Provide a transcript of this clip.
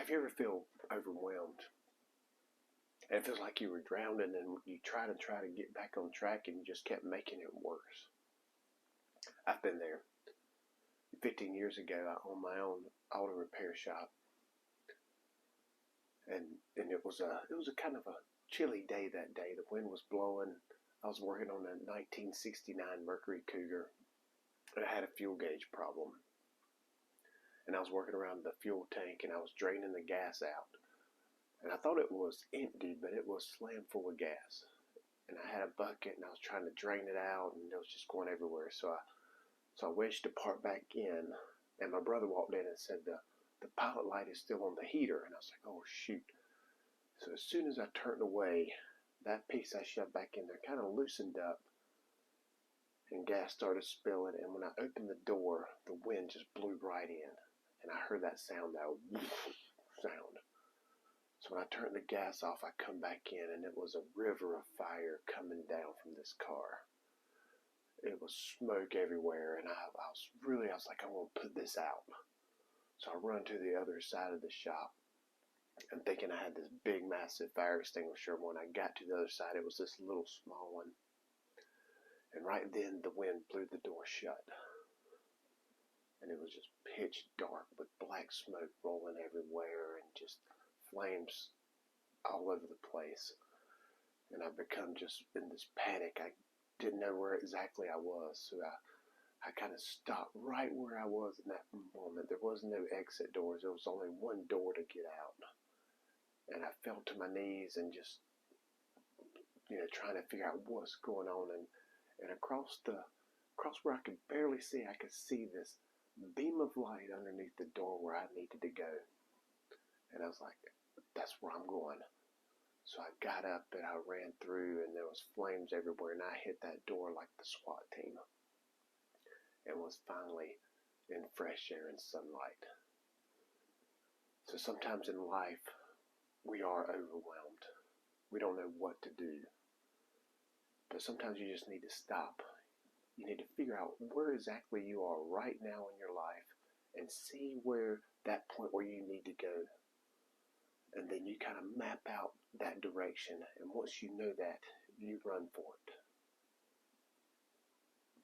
Have you ever feel overwhelmed? And it feels like you were drowning and you try to get back on track and you just kept making it worse. I've been there. 15 years ago, I owned my own auto repair shop, and it was a kind of a chilly day that day. The wind was blowing. I was working on a 1969 Mercury Cougar, and I had a fuel gauge problem. And I was working around the fuel tank, and I was draining the gas out. And I thought it was empty, but it was slammed full of gas. And I had a bucket, and I was trying to drain it out, and it was just going everywhere. So I wedged the part back in, and my brother walked in and said the pilot light is still on the heater. And I was like, oh shoot. So as soon as I turned away, that piece I shoved back in there kind of loosened up, and gas started spilling. And when I opened the door, the wind just blew right in, and I heard that sound, that sound. So when I turned the gas off, I come back in, and it was a river of fire coming down from this car. It was smoke everywhere, and I was like, I want to put this out. So I run to the other side of the shop, and thinking I had this big, massive fire extinguisher. When I got to the other side, it was this little small one. And right then, the wind blew the door shut. And it was just pitch dark with black smoke rolling everywhere and just flames all over the place. And I become just in this panic. I didn't know where exactly I was, so I kind of stopped right where I was in that moment. There was no exit doors. There was only one door to get out. And I fell to my knees and just, trying to figure out what's going on. And across where I could barely see, I could see this beam of light underneath the door where I needed to go. And I was like, that's where I'm going. So I got up and I ran through, and there was flames everywhere, and I hit that door like the SWAT team and was finally in fresh air and sunlight. So sometimes in life, we are overwhelmed. We don't know what to do. But sometimes you just need to stop. You need to figure out where exactly you are right now in your life and see where that point where you need to go. And then you kind of map out that direction. And once you know that, you run for it.